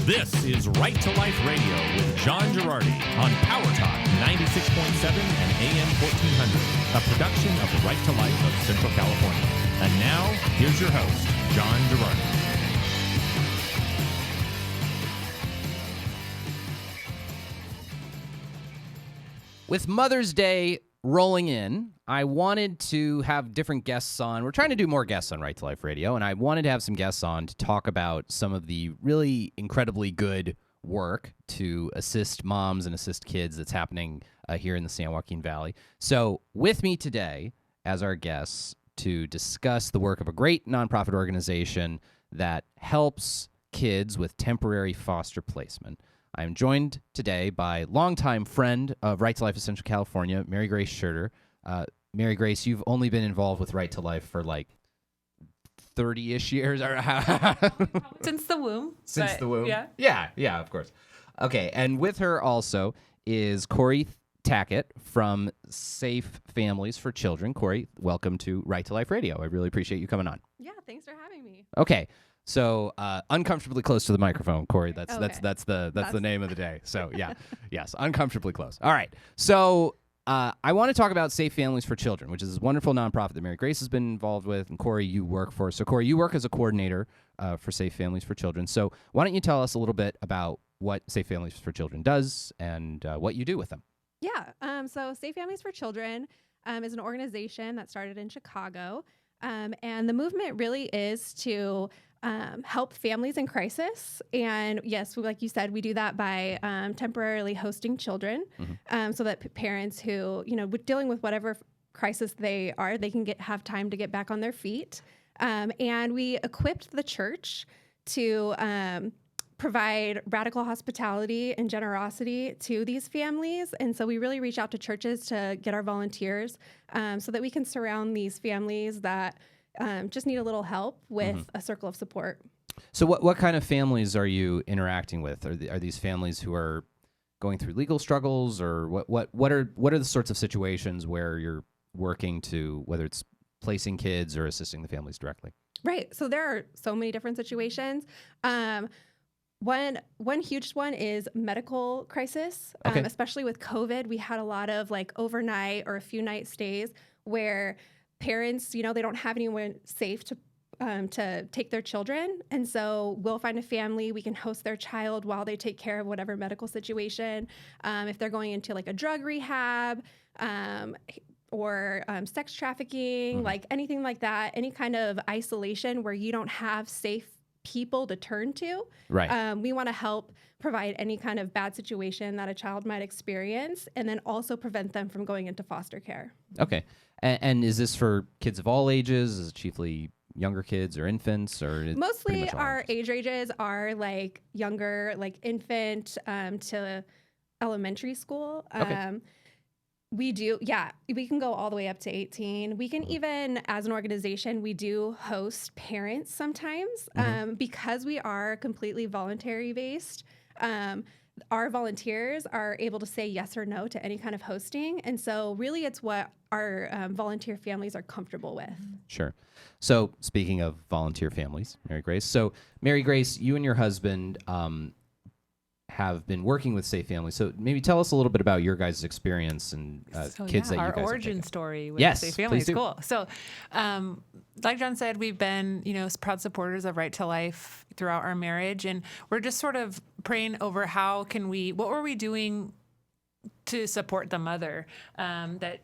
This is Right to Life Radio with John Girardi on Power Talk 96.7 and AM 1400, a production of the Right to Life of Central California. And now, here's your host, John Girardi. With Mother's Day rolling in, I wanted to have different guests on. We're trying to do more guests on Right to Life Radio, and I wanted to have some guests on to talk about some of the really incredibly good work to assist moms and assist kids that's happening here in the San Joaquin Valley. So with me today as our guests to discuss the work of a great nonprofit organization that helps kids with temporary foster placement. I am joined today by longtime friend of Right to Life of Central California, Mary Grace Schurter. Mary Grace, you've only been involved with Right to Life for like 30-ish years. Since the womb. Since the womb? Yeah, of course. Okay, and with her also is Kori Thacket from Safe Families for Children. Kori, welcome to Right to Life Radio. I really appreciate you coming on. Yeah, thanks for having me. Okay. So uncomfortably close to the microphone, Kori. That's the name of the day. So yes, uncomfortably close. All right. So I want to talk about Safe Families for Children, which is this wonderful nonprofit that Mary Grace has been involved with, and Kori, you work for. So Kori, you work as a coordinator for Safe Families for Children. So why don't you tell us a little bit about what Safe Families for Children does and what you do with them? Yeah. So Safe Families for Children is an organization that started in Chicago, and the movement really is to help families in crisis. And yes, like you said, we do that by temporarily hosting children so that parents who, dealing with whatever crisis they are, they can have time to get back on their feet. And we equipped the church to provide radical hospitality and generosity to these families. And so we really reach out to churches to get our volunteers so that we can surround these families that just need a little help with a circle of support. So what kind of families are you interacting with? Are these families who are going through legal struggles, or what are the sorts of situations where you're working to, whether it's placing kids or assisting the families directly? Right. So there are so many different situations. One huge one is medical crisis, Okay. Especially with COVID. We had a lot of like overnight or a few night stays where parents, they don't have anyone safe to take their children. And so we'll find a family, we can host their child while they take care of whatever medical situation. If they're going into like a drug rehab or sex trafficking, like anything like that, any kind of isolation where you don't have safe people to turn to. Right. We want to help provide any kind of bad situation that a child might experience, and then also prevent them from going into foster care. Okay. And is this for kids of all ages? Is it chiefly younger kids or infants, or mostly our age ranges are like younger, like infant to elementary school. Okay. We can go all the way up to 18. We can even, as an organization, we do host parents sometimes because we are completely voluntary based. Our volunteers are able to say yes or no to any kind of hosting. And so really it's what our volunteer families are comfortable with. Sure. So speaking of volunteer families, Mary Grace, you and your husband have been working with Safe Families. So maybe tell us a little bit about your guys' experience and kids that you guys our origin story with Yes, Safe Families. please do. Cool. So, like John said, we've been, proud supporters of Right to Life throughout our marriage, and we're just sort of praying over what were we doing to support the mother that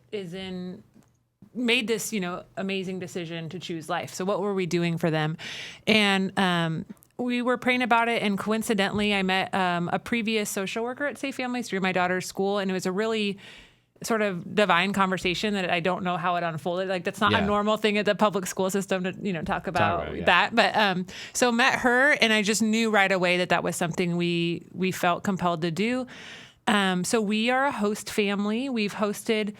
made this, amazing decision to choose life. So what were we doing for them? And we were praying about it, and coincidentally, I met a previous social worker at Safe Families through my daughter's school, and it was a really sort of divine conversation that I don't know how it unfolded. Like, that's not a normal thing at the public school system to talk about that. But so met her, and I just knew right away that was something we felt compelled to do. So we are a host family. We've hosted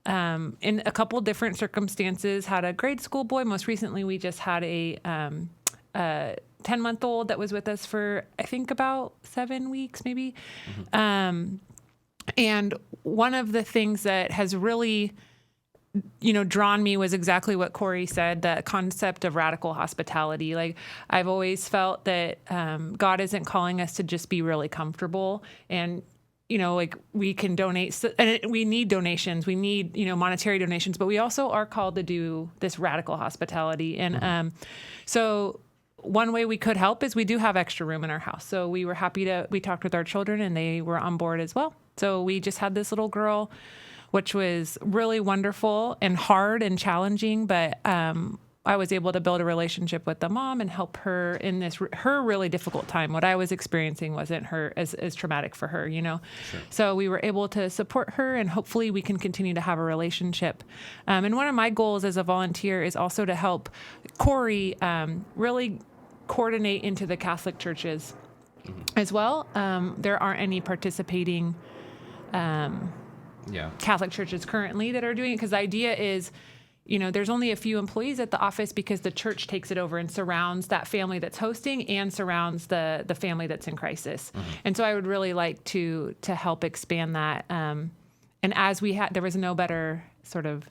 in a couple different circumstances, had a grade school boy. Most recently, we just had a 10-month-old that was with us for, I think, about 7 weeks, maybe. And one of the things that has really drawn me was exactly what Kori said, the concept of radical hospitality. Like, I've always felt that God isn't calling us to just be really comfortable and, like we can donate, and we need donations. We need, monetary donations, but we also are called to do this radical hospitality. And so one way we could help is we do have extra room in our house. So we were happy we talked with our children and they were on board as well. So we just had this little girl, which was really wonderful and hard and challenging. But I was able to build a relationship with the mom and help her in her really difficult time. What I was experiencing wasn't as traumatic for her, Sure. So we were able to support her, and hopefully we can continue to have a relationship. And one of my goals as a volunteer is also to help Kori really coordinate into the Catholic churches as well. There aren't any participating Catholic churches currently that are doing it, because the idea is, there's only a few employees at the office because the church takes it over and surrounds that family that's hosting and surrounds the family that's in crisis. And so I would really like to help expand that. And as there was no better sort of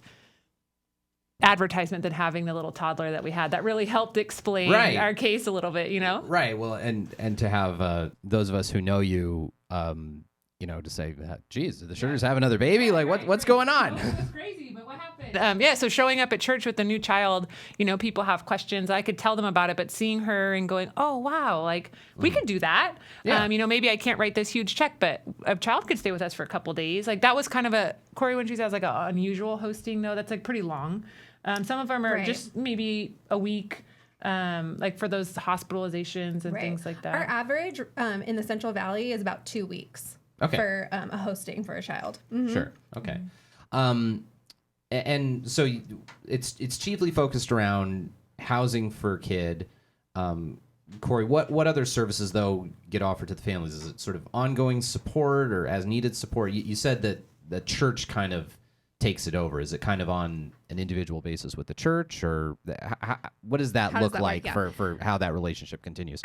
advertisement than having the little toddler that we had that really helped explain our case a little bit, Right. Well, and to have those of us who know you, to say, geez, did the Schurters have another baby? Like, what's going on? That's crazy, but what happened? So showing up at church with a new child, people have questions. I could tell them about it, but seeing her and going, oh, wow, like, we could do that. Yeah. Maybe I can't write this huge check, but a child could stay with us for a couple of days. Like, that was kind of Kori, when she says, like, an unusual hosting, though, that's, like, pretty long. Some of them are just maybe a week. Like for those hospitalizations and things like that. Our average in the Central Valley is about 2 weeks. Okay. For a hosting for a child. Sure. Okay. And so it's chiefly focused around housing for a kid. Kori, what other services though get offered to the families? Is it sort of ongoing support or as needed support? You said that the church kind of takes it over. Is it kind of on an individual basis with the church, or what does that look like for how that relationship continues?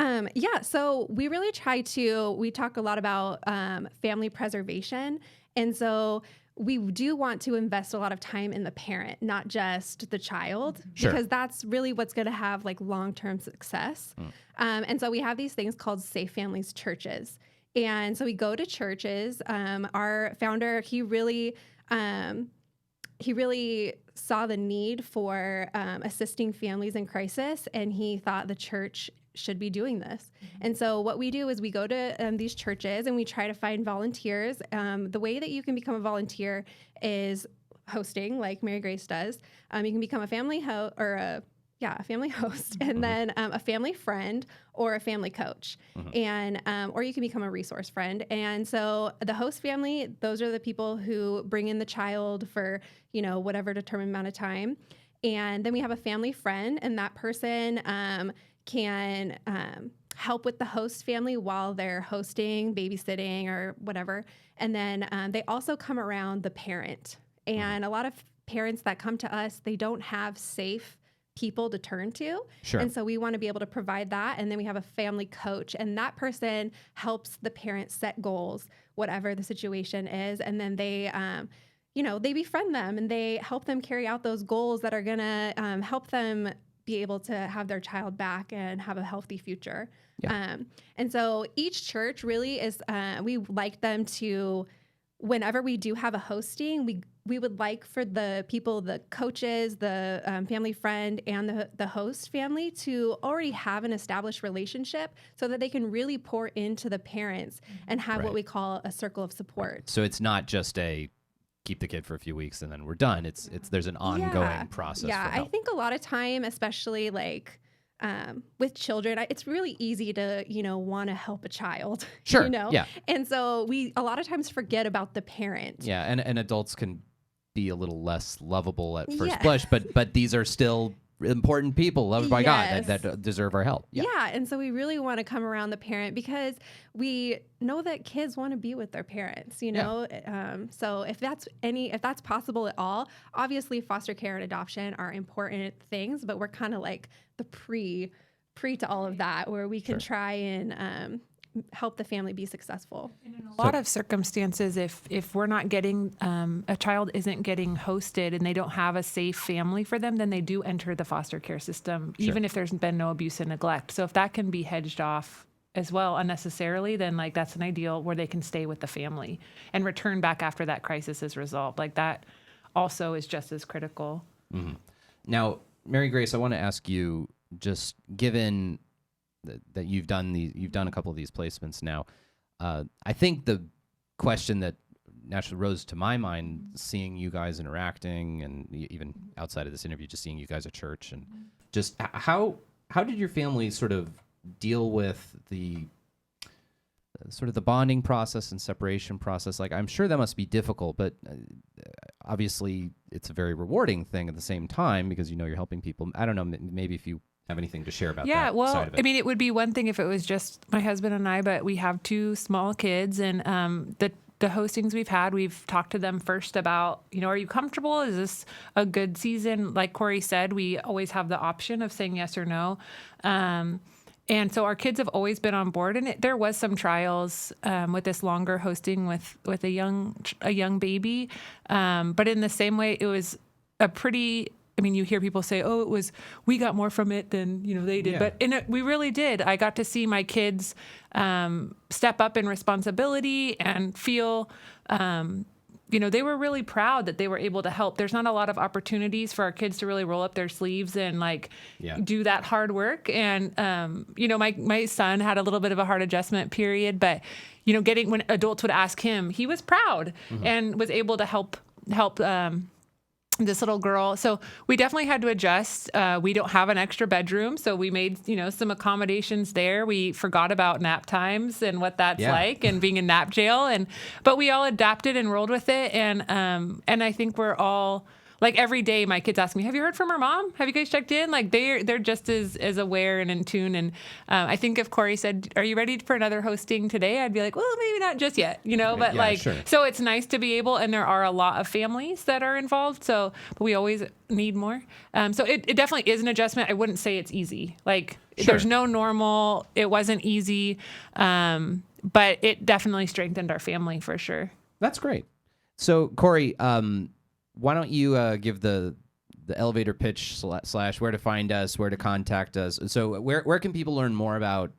So we really we talk a lot about family preservation. And so we do want to invest a lot of time in the parent, not just the child, because that's really what's going to have like long-term success. And so we have these things called Safe Families churches. And so we go to churches. Our founder, he really saw the need for assisting families in crisis, and he thought the church should be doing this. And so what we do is we go to these churches and we try to find volunteers. The way that you can become a volunteer is hosting, like Mary Grace does. You can become a family host, and then a family friend or a family coach, and or you can become a resource friend. And so the host family, those are the people who bring in the child for whatever determined amount of time, and then we have a family friend, and that person can help with the host family while they're hosting, babysitting, or whatever. And then they also come around the parent. And a lot of parents that come to us, they don't have safe people to turn to. Sure. And so we want to be able to provide that. And then we have a family coach, and that person helps the parent set goals, whatever the situation is. And then they, they befriend them and they help them carry out those goals that are going to help them be able to have their child back and have a healthy future. Yeah. And so each church really is, we like them to, whenever we do have a hosting, we would like for the people, the coaches, the family friend, and the host family to already have an established relationship so that they can really pour into the parents and have what we call a circle of support. So it's not just a keep the kid for a few weeks and then we're done. It's there's an ongoing process. Yeah, for help. I think a lot of time, especially like with children, it's really easy to, want to help a child. Sure. Yeah. And so we a lot of times forget about the parent. Yeah, and adults can be a little less lovable at first blush, but these are still important people loved by God that deserve our help. Yeah, and so we really want to come around the parent because we know that kids want to be with their parents, so if that's possible at all, obviously foster care and adoption are important things, but we're kind of like the pre to all of that, where we can try and help the family be successful. In a lot of circumstances, if we're not getting, a child isn't getting hosted and they don't have a safe family for them, then they do enter the foster care system, even if there's been no abuse and neglect. So if that can be hedged off as well unnecessarily, then like that's an ideal where they can stay with the family and return back after that crisis is resolved. Like that also is just as critical. Mm-hmm. Now, Mary Grace, I want to ask you, just given that you've done a couple of these placements now, I think the question that naturally rose to my mind, seeing you guys interacting, and even outside of this interview, just seeing you guys at church, and just how did your family sort of deal with the sort of the bonding process and separation process? Like, I'm sure that must be difficult, but obviously it's a very rewarding thing at the same time, because you're helping people. I don't know, maybe if you have anything to share about that side of it. I mean, it would be one thing if it was just my husband and I, but we have 2 small kids, and the hostings we've had, we've talked to them first about, are you comfortable? Is this a good season? Like Kori said, we always have the option of saying yes or no. And so our kids have always been on board, and there was some trials with this longer hosting with a young baby, but in the same way, it was a pretty. I mean, you hear people say, "Oh, we got more from it than they did," but we really did. I got to see my kids step up in responsibility and feel. They were really proud that they were able to help. There's not a lot of opportunities for our kids to really roll up their sleeves and do that hard work. And, my son had a little bit of a hard adjustment period, but, when adults would ask him, he was proud and was able to help this little girl. So we definitely had to adjust. We don't have an extra bedroom, so we made, some accommodations there. We forgot about nap times and what that's like, and being in nap jail, but we all adapted and rolled with it. And I think we're all, like, every day my kids ask me, "Have you heard from our mom? Have you guys checked in?" Like they're just as aware and in tune. And I think if Kori said, "Are you ready for another hosting today?" I'd be like, "Well, maybe not just yet," but so it's nice to be able, and there are a lot of families that are involved. So, but we always need more. So it definitely is an adjustment. I wouldn't say it's easy. There's no normal, it wasn't easy. But it definitely strengthened our family for sure. That's great. So Kori, why don't you give the elevator pitch / where to find us, where to contact us? So where can people learn more about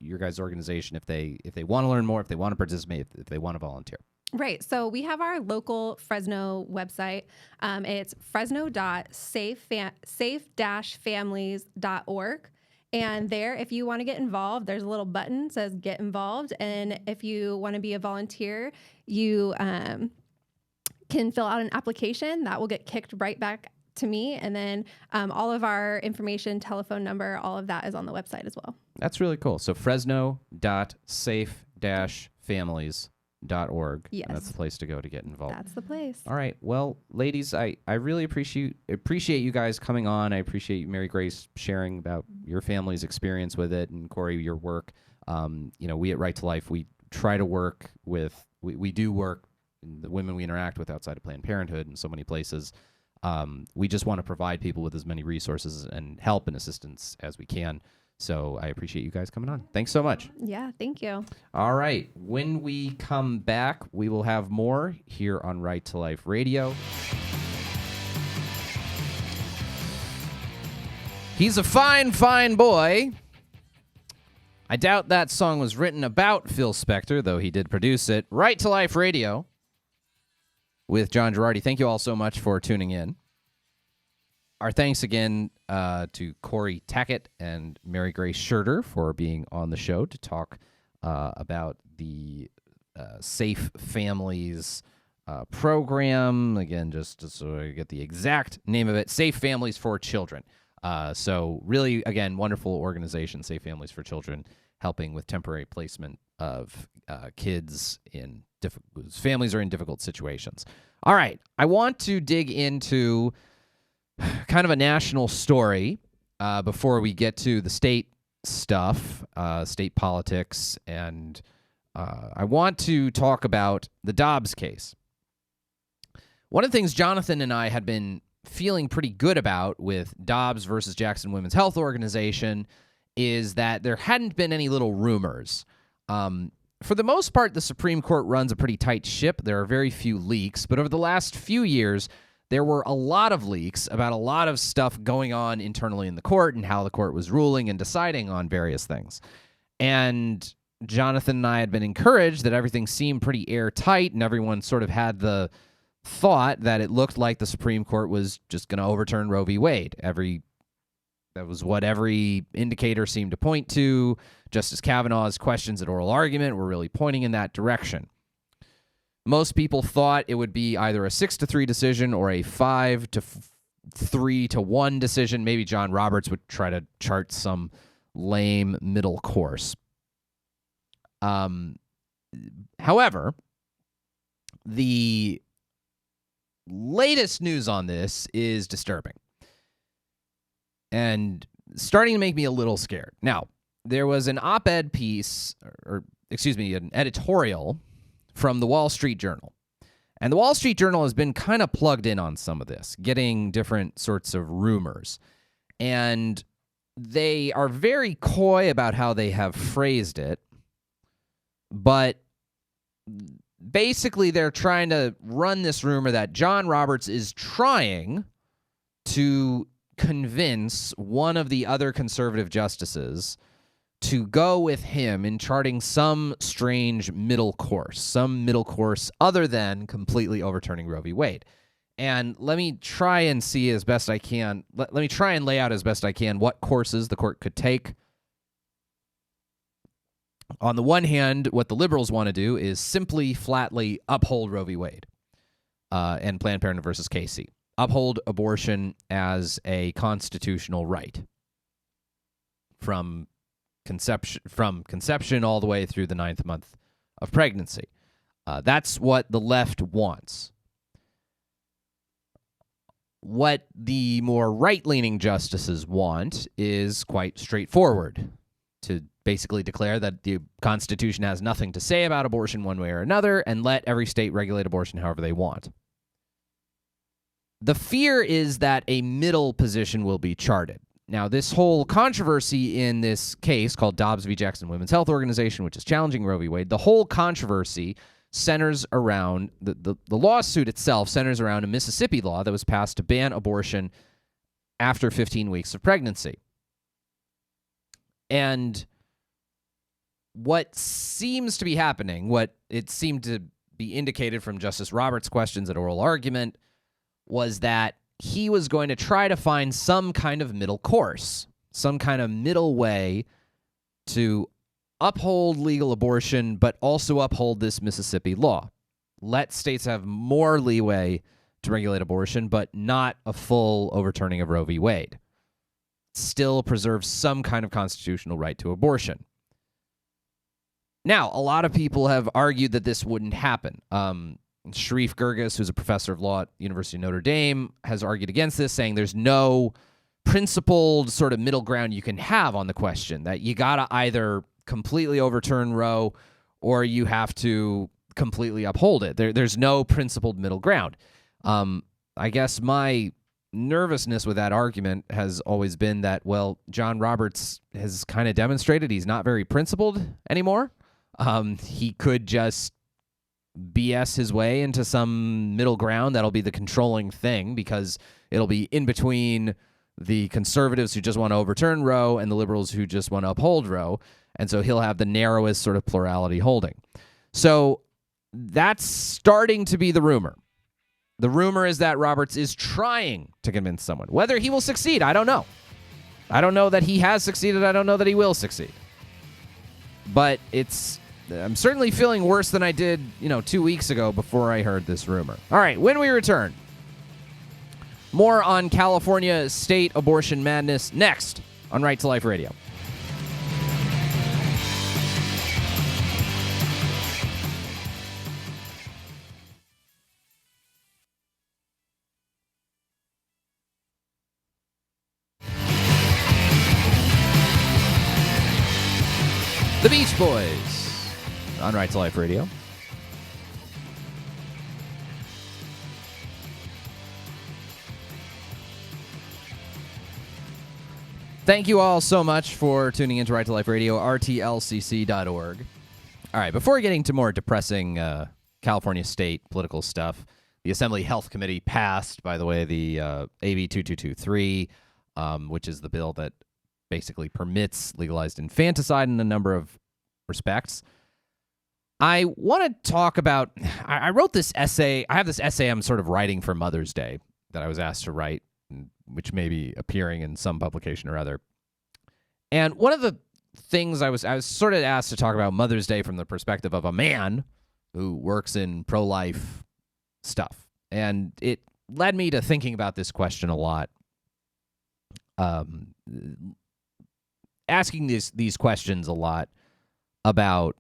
your guys' organization if they want to learn more, if they want to participate, if they want to volunteer? Right. So we have our local Fresno website. It's fresno.safe-families.org. And there, if you want to get involved, there's a little button that says Get Involved. And if you want to be a volunteer, you can fill out an application that will get kicked right back to me. And then all of our information, telephone number, all of that is on the website as well. That's really cool. So fresno.safe-families.org. Yes. And that's the place to go to get involved. That's the place. All right. Well, ladies, I really appreciate you guys coming on. I appreciate you, Mary Grace, sharing about your family's experience with it, and Kori, your work. We at Right to Life, we try to work with, we do work, the women we interact with outside of Planned Parenthood in so many places. We just want to provide people with as many resources and help and assistance as we can. So I appreciate you guys coming on. Thanks so much. Yeah, thank you. All right. When we come back, we will have more here on Right to Life Radio. He's a fine, fine boy. I doubt that song was written about Phil Spector, though he did produce it. Right to Life Radio with John Girardi. Thank you all so much for tuning in. Our thanks again to Kori Thacket and Mary Grace Schurter for being on the show to talk about the Safe Families program. Again, just so I get the exact name of it, Safe Families for Children. So really, again, wonderful organization, Safe Families for Children, helping with temporary placement of kids whose families are in difficult situations. All right, I want to dig into kind of a national story before we get to the state stuff, state politics, and I want to talk about the Dobbs case. One of the things Jonathan and I had been feeling pretty good about with Dobbs versus Jackson Women's Health Organization is that there hadn't been any little rumors. For the most part, the Supreme Court runs a pretty tight ship. There are very few leaks, but over the last few years, there were a lot of leaks about a lot of stuff going on internally in the court and how the court was ruling and deciding on various things. And Jonathan and I had been encouraged that everything seemed pretty airtight, and everyone sort of had the thought that it looked like the Supreme Court was just going to overturn Roe v. Wade. That was what every indicator seemed to point to. Justice Kavanaugh's questions at oral argument were really pointing in that direction. Most people thought it would be either a 6-3 decision or a 5-3-1 decision. Maybe John Roberts would try to chart some lame middle course. However, the latest news on this is disturbing and starting to make me a little scared. Now, there was an op-ed piece, an editorial from the Wall Street Journal. And the Wall Street Journal has been kind of plugged in on some of this, getting different sorts of rumors. And they are very coy about how they have phrased it. But basically, they're trying to run this rumor that John Roberts is trying to convince one of the other conservative justices to go with him in charting some strange middle course other than completely overturning Roe v. Wade. And let me try and see as best I can. Let me try and lay out as best I can what courses the court could take. On the one hand, what the liberals want to do is simply, flatly uphold Roe v. Wade and Planned Parenthood versus Casey. Uphold abortion as a constitutional right from conception all the way through the 9th month of pregnancy. That's what the left wants. What the more right-leaning justices want is quite straightforward, to basically declare that the Constitution has nothing to say about abortion one way or another and let every state regulate abortion however they want. The fear is that a middle position will be charted. Now, this whole controversy in this case called Dobbs v. Jackson Women's Health Organization, which is challenging Roe v. Wade, the whole controversy centers around, the lawsuit itself centers around a Mississippi law that was passed to ban abortion after 15 weeks of pregnancy. And what seems to be happening, what it seemed to be indicated from Justice Roberts' questions at oral argument, was that he was going to try to find some kind of middle course, some kind of middle way to uphold legal abortion, but also uphold this Mississippi law. Let states have more leeway to regulate abortion, but not a full overturning of Roe v. Wade. Still preserve some kind of constitutional right to abortion. Now, a lot of people have argued that this wouldn't happen. Sharif Girgis, who's a professor of law at University of Notre Dame, has argued against this, saying there's no principled sort of middle ground you can have on the question, that you got to either completely overturn Roe or you have to completely uphold it. There's no principled middle ground. I guess my nervousness with that argument has always been that, well, John Roberts has kind of demonstrated he's not very principled anymore. He could just BS his way into some middle ground that'll be the controlling thing, because it'll be in between the conservatives who just want to overturn Roe and the liberals who just want to uphold Roe. And so he'll have the narrowest sort of plurality holding. So that's starting to be the rumor. The rumor is that Roberts is trying to convince someone. Whether he will succeed, I don't know. I don't know that he has succeeded. I don't know that he will succeed. But I'm certainly feeling worse than I did, 2 weeks ago before I heard this rumor. All right, when we return, more on California state abortion madness next on Right to Life Radio. The Beach Boys on Right to Life Radio. Thank you all so much for tuning into Right to Life Radio, rtlcc.org. All right, before getting to more depressing California state political stuff, the Assembly Health Committee passed, by the way, the AB 2223, which is the bill that basically permits legalized infanticide in a number of respects. I want to talk about, I wrote this essay. I have this essay I'm sort of writing for Mother's Day that I was asked to write, which may be appearing in some publication or other. And one of the things I was sort of asked to talk about Mother's Day from the perspective of a man who works in pro-life stuff. And it led me to thinking about this question a lot. Asking these questions a lot about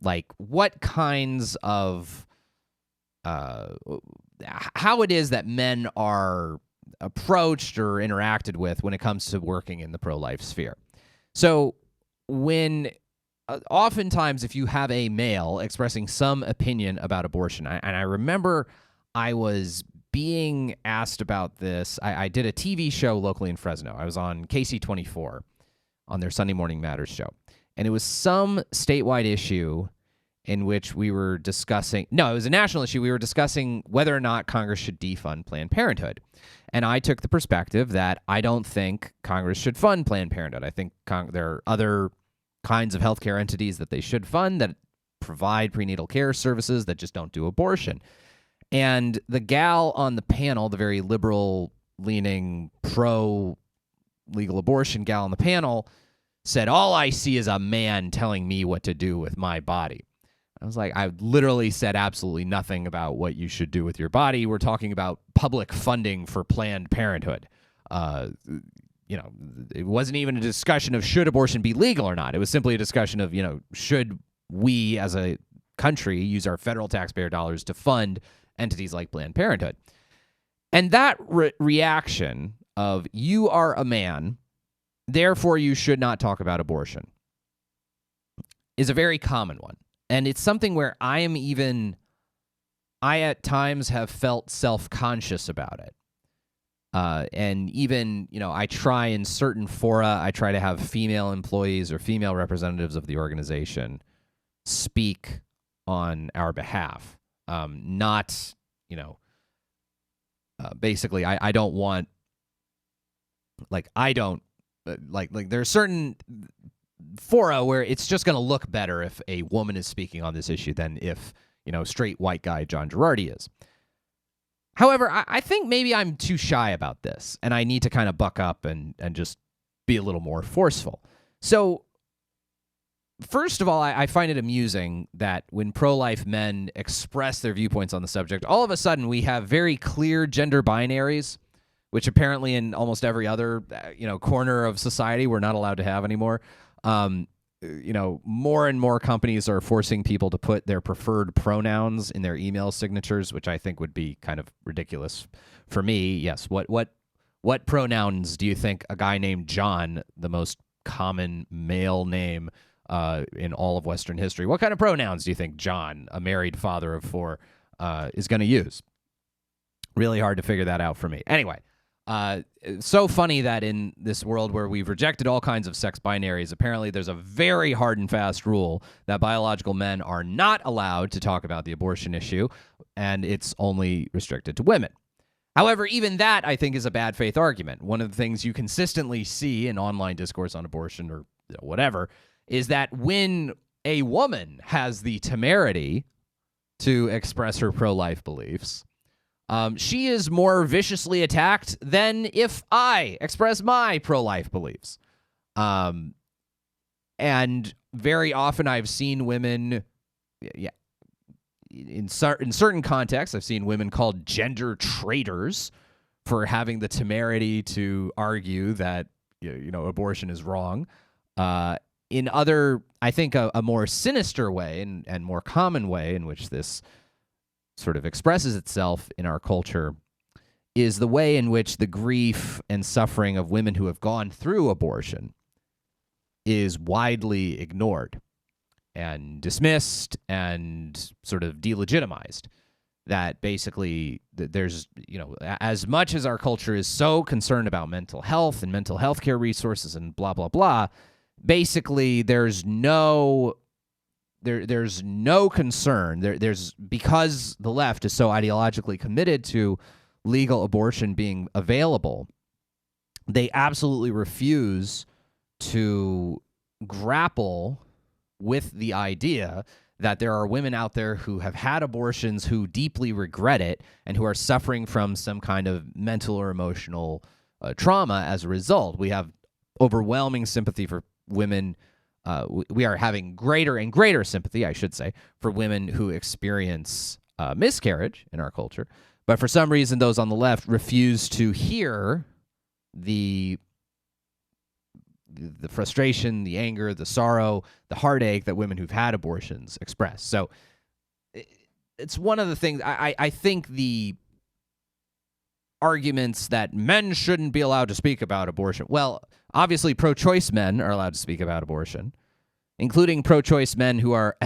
like what kinds of how it is that men are approached or interacted with when it comes to working in the pro-life sphere. So when oftentimes if you have a male expressing some opinion about abortion, and I remember I was being asked about this. I did a TV show locally in Fresno. I was on KC24 on their Sunday Morning Matters show. And it was some statewide issue in which we were discussing, no, it was a national issue. We were discussing whether or not Congress should defund Planned Parenthood. And I took the perspective that I don't think Congress should fund Planned Parenthood. I think there are other kinds of healthcare entities that they should fund that provide prenatal care services that just don't do abortion. And the gal on the panel, the very liberal-leaning, pro-legal abortion gal on the panel, said, all I see is a man telling me what to do with my body. I was like, I literally said absolutely nothing about what you should do with your body. We're talking about public funding for Planned Parenthood. It wasn't even a discussion of should abortion be legal or not. It was simply a discussion of, should we as a country use our federal taxpayer dollars to fund entities like Planned Parenthood. And that reaction of you are a man, therefore you should not talk about abortion, is a very common one. And it's something where I at times have felt self-conscious about it. And even, I try in certain fora, I try to have female employees or female representatives of the organization speak on our behalf. Not, basically, I don't want, there's certain fora where it's just going to look better if a woman is speaking on this issue than if, straight white guy John Girardi is. However, I think maybe I'm too shy about this, and I need to kind of buck up and just be a little more forceful. So, first of all, I find it amusing that when pro-life men express their viewpoints on the subject, all of a sudden we have very clear gender binaries, which apparently in almost every other corner of society we're not allowed to have anymore. More and more companies are forcing people to put their preferred pronouns in their email signatures, which I think would be kind of ridiculous for me. Yes, what pronouns do you think a guy named John, the most common male name in all of Western history, what kind of pronouns do you think John, a married father of four, is going to use? Really hard to figure that out for me. Anyway, it's so funny that in this world where we've rejected all kinds of sex binaries, apparently there's a very hard and fast rule that biological men are not allowed to talk about the abortion issue, and it's only restricted to women. However, even that, I think, is a bad faith argument. One of the things you consistently see in online discourse on abortion or whatever is that when a woman has the temerity to express her pro-life beliefs, she is more viciously attacked than if I express my pro-life beliefs. And very often I've seen women, in certain contexts, I've seen women called gender traitors for having the temerity to argue that, abortion is wrong. In other, I think a more sinister way and more common way in which this sort of expresses itself in our culture is the way in which the grief and suffering of women who have gone through abortion is widely ignored and dismissed and sort of delegitimized. That basically there's, as much as our culture is so concerned about mental health and mental health care resources and blah, blah, blah, basically there's no concern. There's because the left is so ideologically committed to legal abortion being available, they absolutely refuse to grapple with the idea that there are women out there who have had abortions who deeply regret it and who are suffering from some kind of mental or emotional trauma as a result. We have overwhelming sympathy for women. We are having greater and greater sympathy, I should say, for women who experience miscarriage in our culture. But for some reason, those on the left refuse to hear the frustration, the anger, the sorrow, the heartache that women who've had abortions express. So it's one of the things I think the arguments that men shouldn't be allowed to speak about abortion. Well, obviously pro-choice men are allowed to speak about abortion, including pro-choice men who are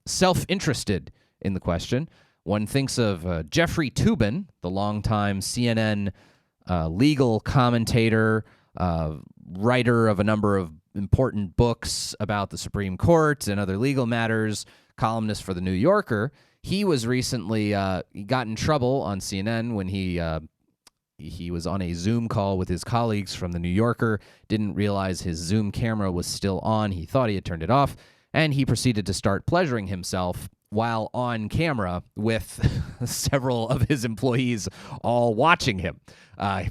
self-interested in the question. One thinks of Jeffrey Toobin, the longtime CNN legal commentator, writer of a number of important books about the Supreme Court and other legal matters, columnist for The New Yorker. He was recently he got in trouble on CNN when he was on a Zoom call with his colleagues from The New Yorker, didn't realize his Zoom camera was still on. He thought he had turned it off, and he proceeded to start pleasuring himself while on camera with several of his employees all watching him.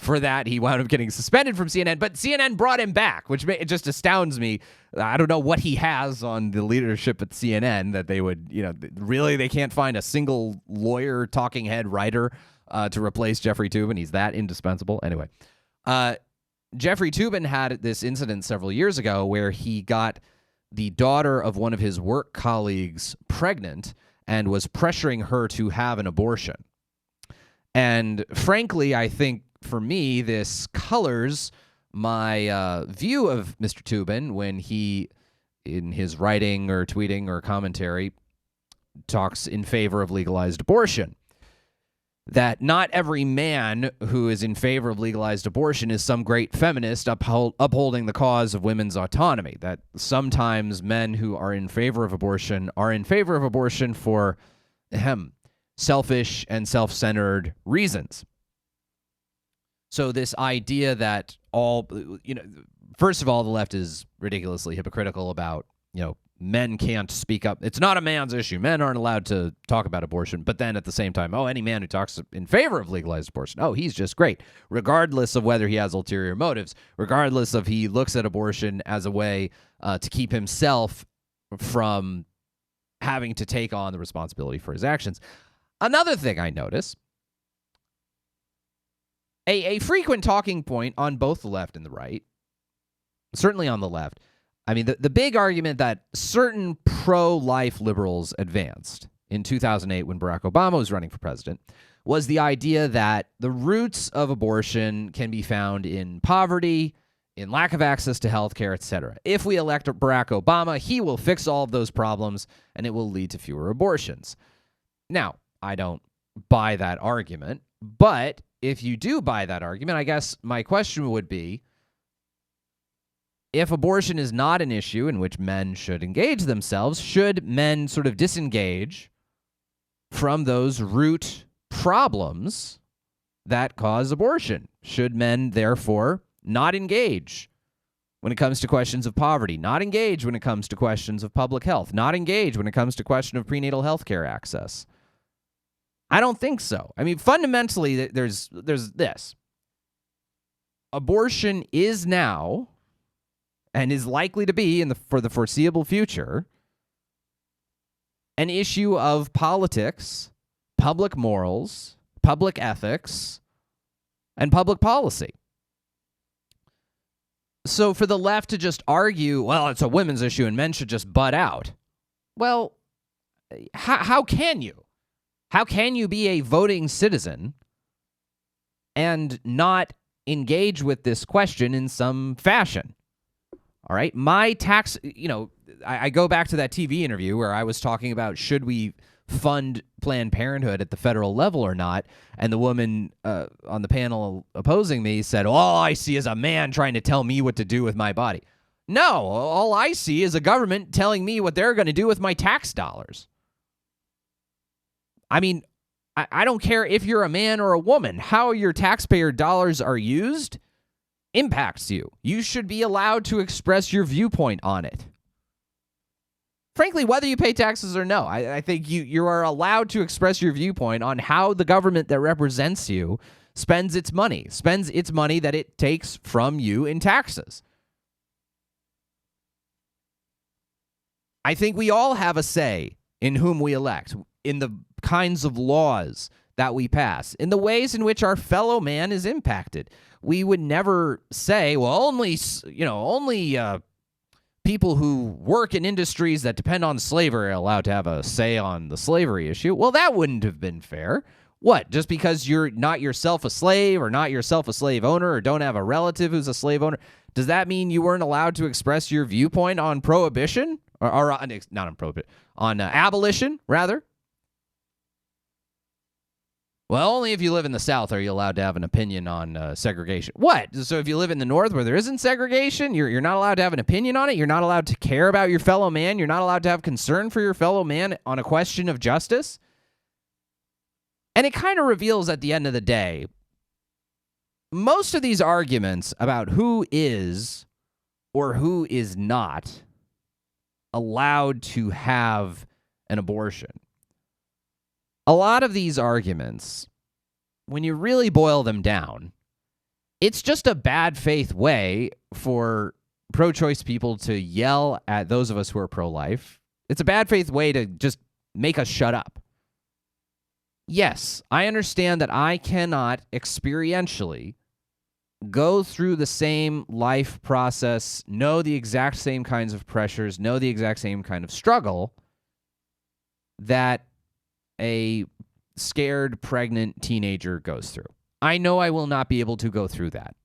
For that, he wound up getting suspended from CNN, but CNN brought him back, which it just astounds me. I don't know what he has on the leadership at CNN that they would, really they can't find a single lawyer, talking head writer to replace Jeffrey Toobin. He's that indispensable. Anyway, Jeffrey Toobin had this incident several years ago where he got the daughter of one of his work colleagues pregnant and was pressuring her to have an abortion. And frankly, I think for me, this colors my view of Mr. Toobin when he, in his writing or tweeting or commentary, talks in favor of legalized abortion. That not every man who is in favor of legalized abortion is some great feminist upholding the cause of women's autonomy. That sometimes men who are in favor of abortion for selfish and self-centered reasons. So this idea that first of all, the left is ridiculously hypocritical about, men can't speak up. It's not a man's issue. Men aren't allowed to talk about abortion. But then at the same time, any man who talks in favor of legalized abortion, he's just great, regardless of whether he has ulterior motives, regardless of he looks at abortion as a way to keep himself from having to take on the responsibility for his actions. Another thing I notice, a frequent talking point on both the left and the right, certainly on the left, I mean, the big argument that certain pro-life liberals advanced in 2008 when Barack Obama was running for president was the idea that the roots of abortion can be found in poverty, in lack of access to health care, etc. If we elect Barack Obama, he will fix all of those problems, and it will lead to fewer abortions. Now, I don't buy that argument, but if you do buy that argument, I guess my question would be, if abortion is not an issue in which men should engage themselves, should men sort of disengage from those root problems that cause abortion? Should men, therefore, not engage when it comes to questions of poverty, not engage when it comes to questions of public health, not engage when it comes to question of prenatal health care access? I don't think so. I mean, fundamentally, there's this. Abortion is now, and is likely to be for the foreseeable future, an issue of politics, public morals, public ethics, and public policy. So for the left to just argue, well, it's a women's issue and men should just butt out. Well, how can you? How can you be a voting citizen and not engage with this question in some fashion? All right, my tax, I go back to that TV interview where I was talking about should we fund Planned Parenthood at the federal level or not, and the woman on the panel opposing me said, all I see is a man trying to tell me what to do with my body. No, all I see is a government telling me what they're going to do with my tax dollars. I mean, I don't care if you're a man or a woman. How your taxpayer dollars are used impacts you. You should be allowed to express your viewpoint on it. Frankly, whether you pay taxes or no, I think you are allowed to express your viewpoint on how the government that represents you spends its money that it takes from you in taxes. I think we all have a say in whom we elect, in the kinds of laws that we pass, in the ways in which our fellow man is impacted. We would never say, well, only people who work in industries that depend on slavery are allowed to have a say on the slavery issue. Well, that wouldn't have been fair. What? Just because you're not yourself a slave or not yourself a slave owner or don't have a relative who's a slave owner, does that mean you weren't allowed to express your viewpoint on prohibition? Or not on prohibition, on abolition, rather? Well, only if you live in the South are you allowed to have an opinion on segregation. What? So if you live in the North where there isn't segregation, you're not allowed to have an opinion on it? You're not allowed to care about your fellow man? You're not allowed to have concern for your fellow man on a question of justice? And it kind of reveals at the end of the day, most of these arguments about who is or who is not allowed to have an abortion. A lot of these arguments, when you really boil them down, it's just a bad faith way for pro-choice people to yell at those of us who are pro-life. It's a bad faith way to just make us shut up. Yes, I understand that I cannot experientially go through the same life process, know the exact same kinds of pressures, know the exact same kind of struggle that a scared, pregnant teenager goes through. I know I will not be able to go through that.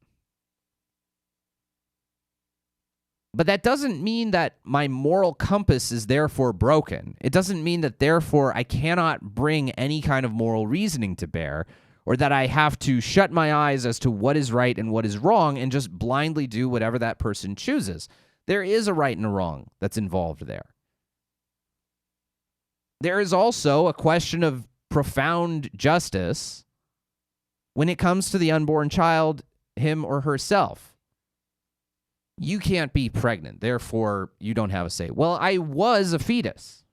But that doesn't mean that my moral compass is therefore broken. It doesn't mean that therefore I cannot bring any kind of moral reasoning to bear, or that I have to shut my eyes as to what is right and what is wrong and just blindly do whatever that person chooses. There is a right and a wrong that's involved there. There is also a question of profound justice when it comes to the unborn child, him or herself. You can't be pregnant, therefore you don't have a say. Well, I was a fetus.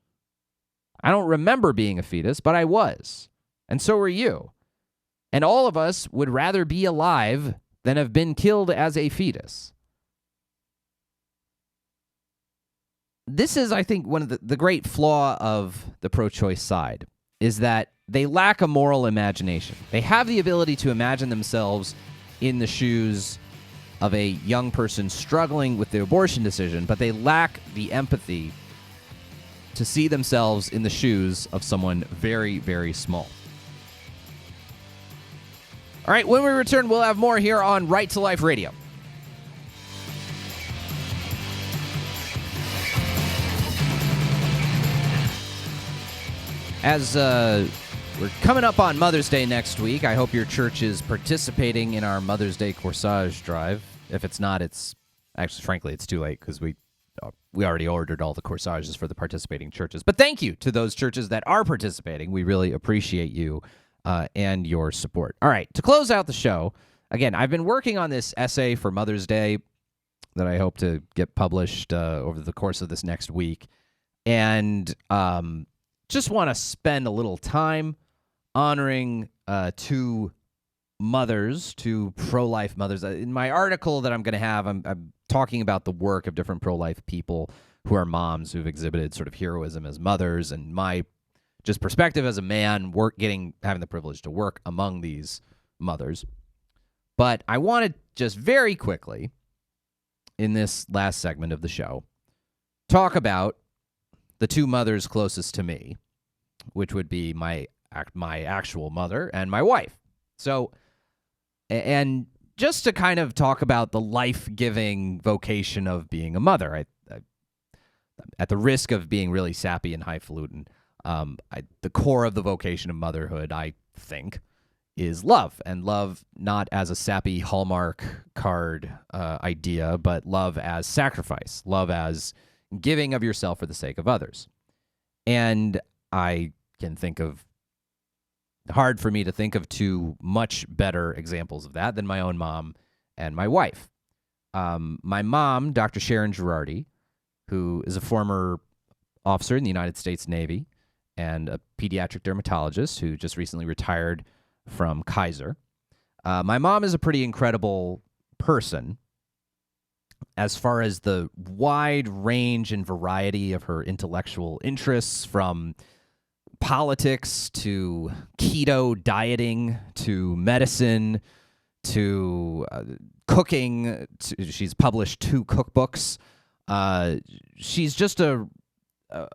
I don't remember being a fetus, but I was. And so were you. And all of us would rather be alive than have been killed as a fetus. This is, I think, one of the great flaw of the pro-choice side, is that they lack a moral imagination. They have the ability to imagine themselves in the shoes of a young person struggling with the abortion decision, but they lack the empathy to see themselves in the shoes of someone very, very small. All right, when we return, we'll have more here on Right to Life Radio. As we're coming up on Mother's Day next week, I hope your church is participating in our Mother's Day corsage drive. If it's not, it's actually, frankly, it's too late because we already ordered all the corsages for the participating churches. But thank you to those churches that are participating. We really appreciate you and your support. All right, to close out the show, again, I've been working on this essay for Mother's Day that I hope to get published over the course of this next week. And just want to spend a little time honoring two mothers, two pro-life mothers. In my article that I'm going to have, I'm talking about the work of different pro-life people who are moms who've exhibited sort of heroism as mothers, and my just perspective as a man having the privilege to work among these mothers. But I want to just very quickly, in this last segment of the show, talk about the two mothers closest to me, which would be my actual mother and my wife. So, and just to kind of talk about the life-giving vocation of being a mother, I at the risk of being really sappy and highfalutin, the core of the vocation of motherhood, I think, is love, and love not as a sappy Hallmark card idea, but love as sacrifice, love as giving of yourself for the sake of others. And I can think of, hard for me to think of two much better examples of that than my own mom and my wife. My mom, Dr. Sharon Girardi, who is a former officer in the United States Navy and a pediatric dermatologist who just recently retired from Kaiser. My mom is a pretty incredible person as far as the wide range and variety of her intellectual interests, from politics to keto dieting to medicine to cooking. She's published 2 cookbooks. She's just a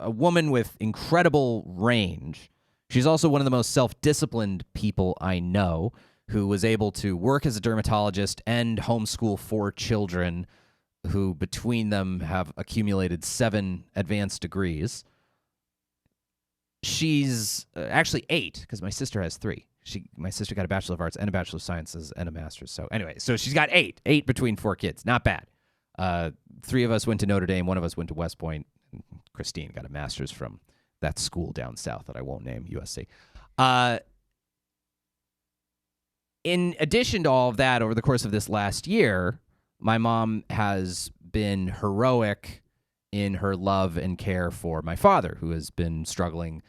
woman with incredible range. She's also one of the most self-disciplined people I know, who was able to work as a dermatologist and homeschool 4 children who between them have accumulated 7 advanced degrees. She's actually 8, because my sister has 3. My sister got a Bachelor of Arts and a Bachelor of Sciences and a Master's. So anyway, so she's got 8 between 4 kids. Not bad. 3 of us went to Notre Dame. 1 of us went to West Point. Christine got a Master's from that school down south that I won't name, USC. In addition to all of that, over the course of this last year, my mom has been heroic in her love and care for my father, who has been struggling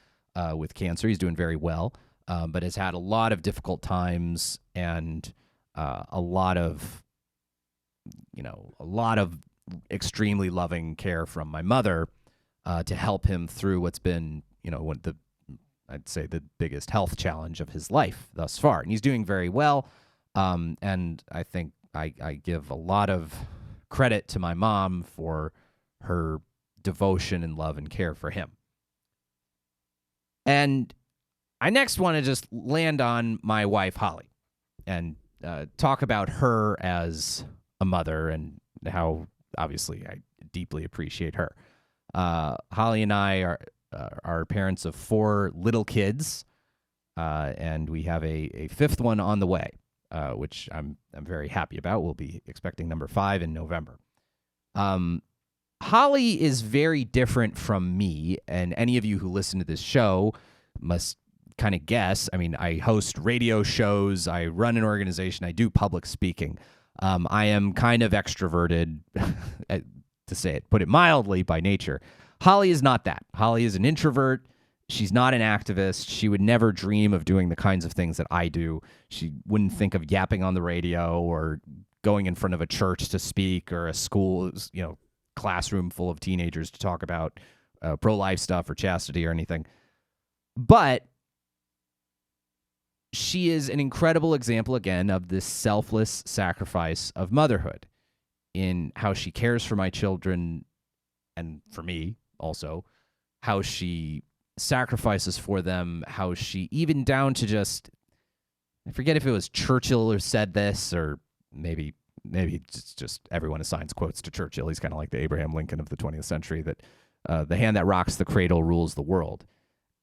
with cancer. He's doing very well, but has had a lot of difficult times and a lot of extremely loving care from my mother to help him through what's been, I'd say the biggest health challenge of his life thus far. And he's doing very well. And I think I give a lot of credit to my mom for her devotion and love and care for him. And I next want to just land on my wife, Holly, and talk about her as a mother and how, obviously, I deeply appreciate her. Holly and I are parents of 4 little kids, and we have a 5th one on the way, which I'm very happy about. We'll be expecting number 5 in November. Holly is very different from me, and any of you who listen to this show must kind of guess. I mean, I host radio shows, I run an organization, I do public speaking. I am kind of extroverted, to put it mildly, by nature. Holly is not that. Holly is an introvert. She's not an activist. She would never dream of doing the kinds of things that I do. She wouldn't think of yapping on the radio or going in front of a church to speak, or a school, classroom full of teenagers to talk about pro-life stuff or chastity or anything. But she is an incredible example, again, of this selfless sacrifice of motherhood in how she cares for my children and for me also, how she sacrifices for them, how she, even down to just, I forget if it was Churchill who said this, or maybe it's just everyone assigns quotes to Churchill. He's kind of like the Abraham Lincoln of the 20th century, that the hand that rocks the cradle rules the world.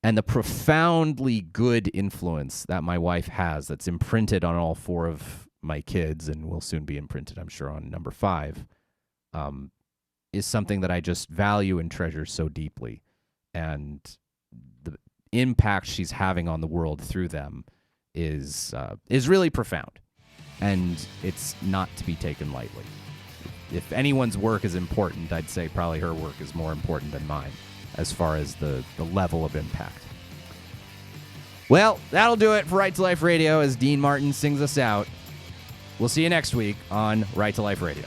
And the profoundly good influence that my wife has, that's imprinted on all 4 of my kids, and will soon be imprinted, I'm sure, on number 5, is something that I just value and treasure so deeply. And the impact she's having on the world through them is really profound. And it's not to be taken lightly. If anyone's work is important, I'd say probably her work is more important than mine, as far as the level of impact. Well, that'll do it for Right to Life Radio as Dean Martin sings us out. We'll see you next week on Right to Life Radio.